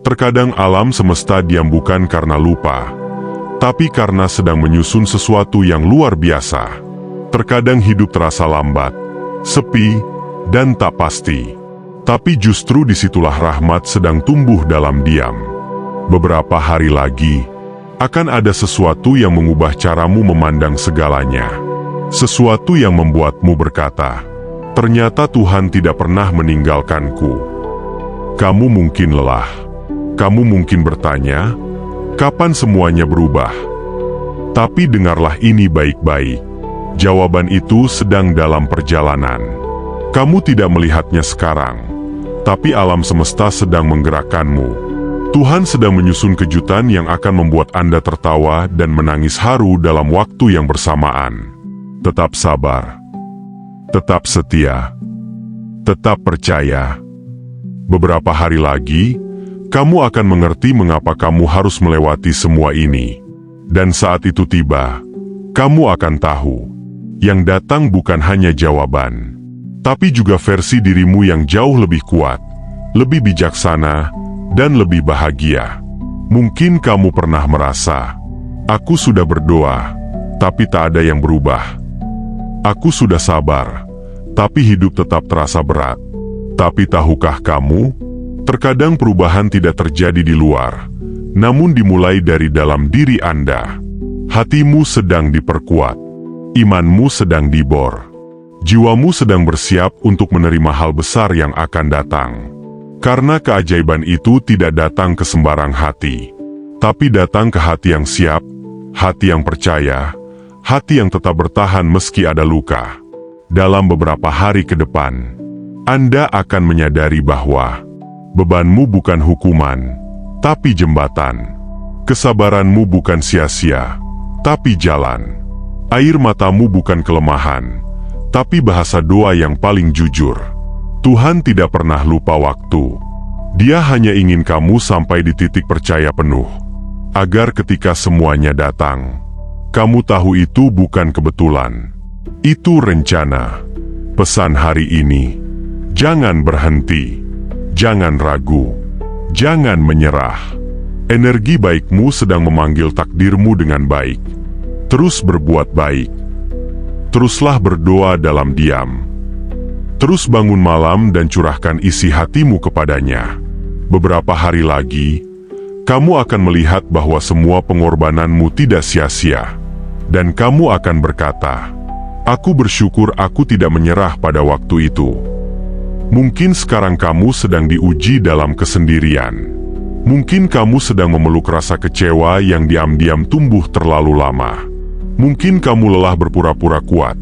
Terkadang alam semesta diam bukan karena lupa, tapi karena sedang menyusun sesuatu yang luar biasa. Terkadang hidup terasa lambat, sepi, dan tak pasti. Tapi justru disitulah rahmat sedang tumbuh dalam diam. Beberapa hari lagi, akan ada sesuatu yang mengubah caramu memandang segalanya. Sesuatu yang membuatmu berkata, ternyata Tuhan tidak pernah meninggalkanku. Kamu mungkin lelah. Kamu mungkin bertanya, kapan semuanya berubah? Tapi dengarlah ini baik-baik. Jawaban itu sedang dalam perjalanan. Kamu tidak melihatnya sekarang, tapi alam semesta sedang menggerakkanmu. Tuhan sedang menyusun kejutan yang akan membuat Anda tertawa dan menangis haru dalam waktu yang bersamaan. Tetap sabar. Tetap setia. Tetap percaya. Beberapa hari lagi, kamu akan mengerti mengapa kamu harus melewati semua ini. Dan saat itu tiba, kamu akan tahu, yang datang bukan hanya jawaban, tapi juga versi dirimu yang jauh lebih kuat, lebih bijaksana, dan lebih bahagia. Mungkin kamu pernah merasa, aku sudah berdoa, tapi tak ada yang berubah. Aku sudah sabar, tapi hidup tetap terasa berat. Tapi tahukah kamu, terkadang perubahan tidak terjadi di luar, namun dimulai dari dalam diri Anda. Hatimu sedang diperkuat, imanmu sedang dibor, jiwamu sedang bersiap untuk menerima hal besar yang akan datang. Karena keajaiban itu tidak datang ke sembarang hati, tapi datang ke hati yang siap, hati yang percaya, hati yang tetap bertahan meski ada luka. Dalam beberapa hari ke depan, Anda akan menyadari bahwa bebanmu bukan hukuman, tapi jembatan. Kesabaranmu bukan sia-sia, tapi jalan. Air matamu bukan kelemahan, tapi bahasa doa yang paling jujur. Tuhan tidak pernah lupa waktu. Dia hanya ingin kamu sampai di titik percaya penuh, agar ketika semuanya datang, kamu tahu itu bukan kebetulan. Itu rencana. Pesan hari ini, jangan berhenti. Jangan ragu, jangan menyerah. Energi baikmu sedang memanggil takdirmu dengan baik. Terus berbuat baik. Teruslah berdoa dalam diam. Terus bangun malam dan curahkan isi hatimu kepadanya. Beberapa hari lagi, kamu akan melihat bahwa semua pengorbananmu tidak sia-sia. Dan kamu akan berkata, aku bersyukur aku tidak menyerah pada waktu itu. Mungkin sekarang kamu sedang diuji dalam kesendirian. Mungkin kamu sedang memeluk rasa kecewa yang diam-diam tumbuh terlalu lama. Mungkin kamu lelah berpura-pura kuat,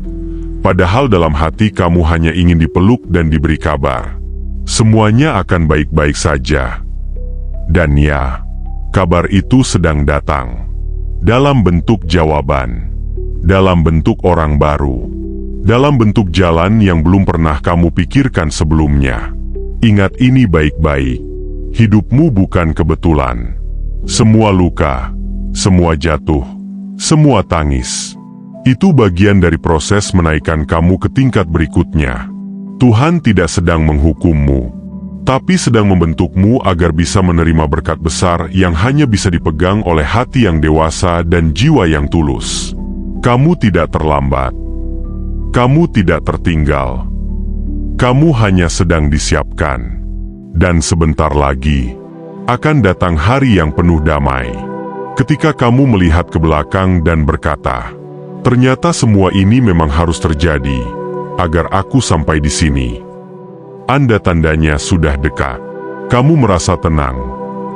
padahal dalam hati kamu hanya ingin dipeluk dan diberi kabar. Semuanya akan baik-baik saja. Dan ya, kabar itu sedang datang. Dalam bentuk jawaban. Dalam bentuk orang baru. Dalam bentuk jalan yang belum pernah kamu pikirkan sebelumnya. Ingat ini baik-baik. Hidupmu bukan kebetulan. Semua luka, semua jatuh, semua tangis, itu bagian dari proses menaikkan kamu ke tingkat berikutnya. Tuhan tidak sedang menghukummu, tapi sedang membentukmu agar bisa menerima berkat besar yang hanya bisa dipegang oleh hati yang dewasa dan jiwa yang tulus. Kamu tidak terlambat. Kamu tidak tertinggal. Kamu hanya sedang disiapkan. Dan sebentar lagi, akan datang hari yang penuh damai. Ketika kamu melihat ke belakang dan berkata, ternyata semua ini memang harus terjadi, agar aku sampai di sini. Tandanya sudah dekat. Kamu merasa tenang,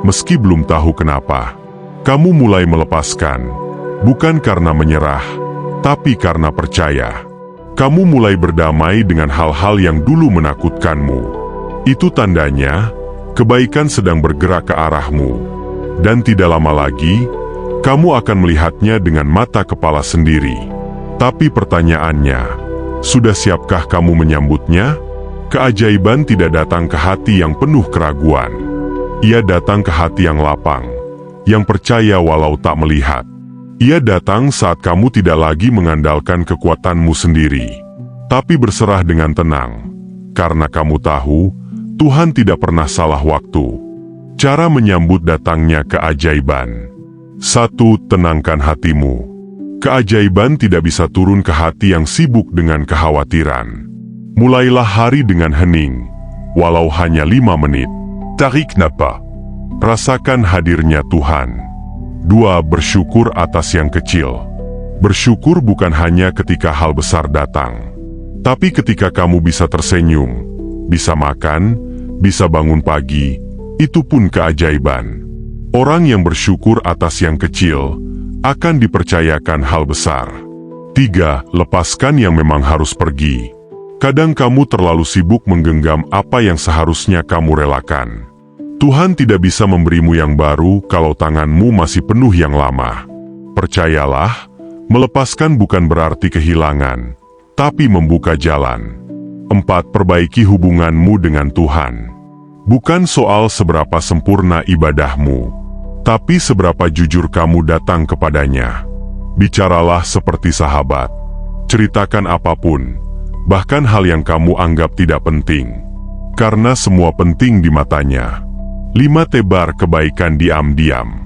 meski belum tahu kenapa. Kamu mulai melepaskan, bukan karena menyerah, tapi karena percaya. Kamu mulai berdamai dengan hal-hal yang dulu menakutkanmu. Itu tandanya, kebaikan sedang bergerak ke arahmu. Dan tidak lama lagi, kamu akan melihatnya dengan mata kepala sendiri. Tapi pertanyaannya, sudah siapkah kamu menyambutnya? Keajaiban tidak datang ke hati yang penuh keraguan. Ia datang ke hati yang lapang, yang percaya walau tak melihat. Ia datang saat kamu tidak lagi mengandalkan kekuatanmu sendiri, tapi berserah dengan tenang. Karena kamu tahu, Tuhan tidak pernah salah waktu. Cara menyambut datangnya keajaiban. 1. Tenangkan hatimu. Keajaiban tidak bisa turun ke hati yang sibuk dengan kekhawatiran. Mulailah hari dengan hening, walau hanya 5 menit. Tarik nafas. Rasakan hadirnya Tuhan. 2. Bersyukur atas yang kecil. Bersyukur bukan hanya ketika hal besar datang, tapi ketika kamu bisa tersenyum, bisa makan, bisa bangun pagi, itu pun keajaiban. Orang yang bersyukur atas yang kecil akan dipercayakan hal besar. 3. Lepaskan yang memang harus pergi. Kadang kamu terlalu sibuk menggenggam apa yang seharusnya kamu relakan. Tuhan tidak bisa memberimu yang baru kalau tanganmu masih penuh yang lama. Percayalah, melepaskan bukan berarti kehilangan, tapi membuka jalan. 4. Perbaiki hubunganmu dengan Tuhan. Bukan soal seberapa sempurna ibadahmu, tapi seberapa jujur kamu datang kepadanya. Bicaralah seperti sahabat. Ceritakan apapun, bahkan hal yang kamu anggap tidak penting, karena semua penting di matanya. 5. Tebar kebaikan diam-diam.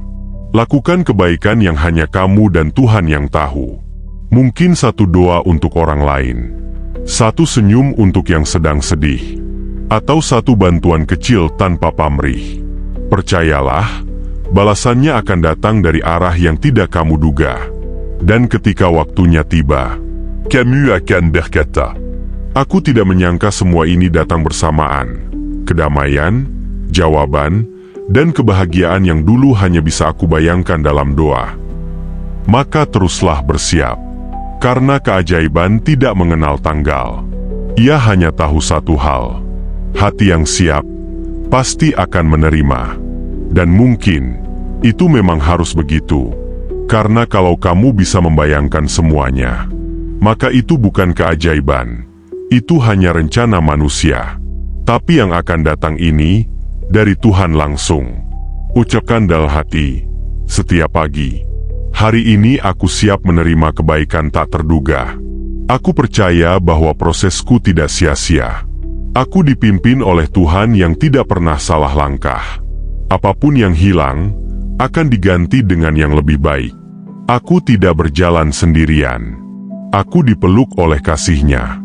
Lakukan kebaikan yang hanya kamu dan Tuhan yang tahu. Mungkin 1 doa untuk orang lain, 1 senyum untuk yang sedang sedih, atau 1 bantuan kecil tanpa pamrih. Percayalah, balasannya akan datang dari arah yang tidak kamu duga. Dan ketika waktunya tiba, kamu akan berkata, "Aku tidak menyangka semua ini datang bersamaan." Kedamaian, jawaban, dan kebahagiaan yang dulu hanya bisa aku bayangkan dalam doa. Maka teruslah bersiap, karena keajaiban tidak mengenal tanggal. Ia hanya tahu 1 hal. Hati yang siap pasti akan menerima. Dan mungkin itu memang harus begitu. Karena kalau kamu bisa membayangkan semuanya, maka itu bukan keajaiban. Itu hanya rencana manusia. Tapi yang akan datang ini dari Tuhan langsung. Ucapkan dalam hati setiap pagi, "Hari ini aku siap menerima kebaikan tak terduga. Aku percaya bahwa prosesku tidak sia-sia. Aku dipimpin oleh Tuhan yang tidak pernah salah langkah. Apapun yang hilang akan diganti dengan yang lebih baik. Aku tidak berjalan sendirian. Aku dipeluk oleh kasih-Nya.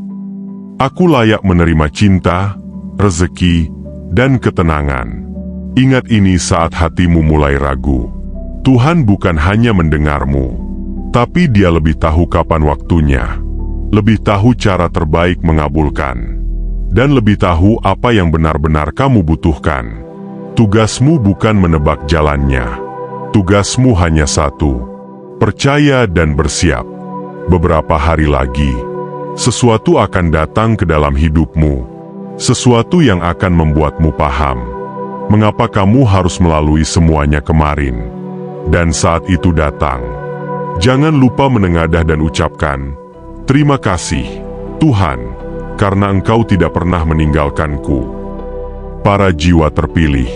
Aku layak menerima cinta, rezeki, dan ketenangan." Ingat ini saat hatimu mulai ragu. Tuhan bukan hanya mendengarmu, tapi Dia lebih tahu kapan waktunya, lebih tahu cara terbaik mengabulkan, dan lebih tahu apa yang benar-benar kamu butuhkan. Tugasmu bukan menebak jalannya. Tugasmu hanya 1. Percaya dan bersiap. Beberapa hari lagi, sesuatu akan datang ke dalam hidupmu. Sesuatu yang akan membuatmu paham mengapa kamu harus melalui semuanya kemarin. Dan saat itu datang, jangan lupa menengadah dan ucapkan, "Terima kasih, Tuhan, karena Engkau tidak pernah meninggalkanku." Para jiwa terpilih,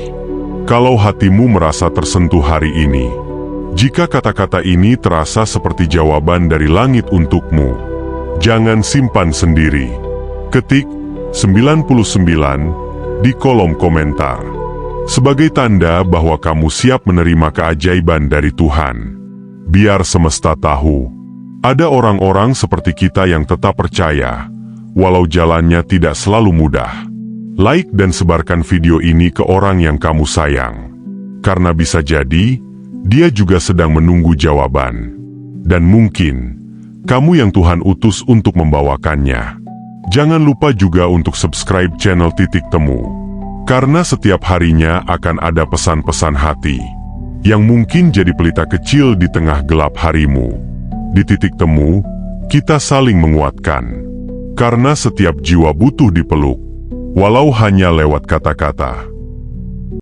kalau hatimu merasa tersentuh hari ini, jika kata-kata ini terasa seperti jawaban dari langit untukmu, jangan simpan sendiri. Ketik 99 di kolom komentar, sebagai tanda bahwa kamu siap menerima keajaiban dari Tuhan. Biar semesta tahu, ada orang-orang seperti kita yang tetap percaya, walau jalannya tidak selalu mudah. Like dan sebarkan video ini ke orang yang kamu sayang, karena bisa jadi dia juga sedang menunggu jawaban. Dan mungkin kamu yang Tuhan utus untuk membawakannya. Jangan lupa juga untuk subscribe channel Titik Temu, karena setiap harinya akan ada pesan-pesan hati yang mungkin jadi pelita kecil di tengah gelap harimu. Di Titik Temu, kita saling menguatkan, karena setiap jiwa butuh dipeluk, walau hanya lewat kata-kata.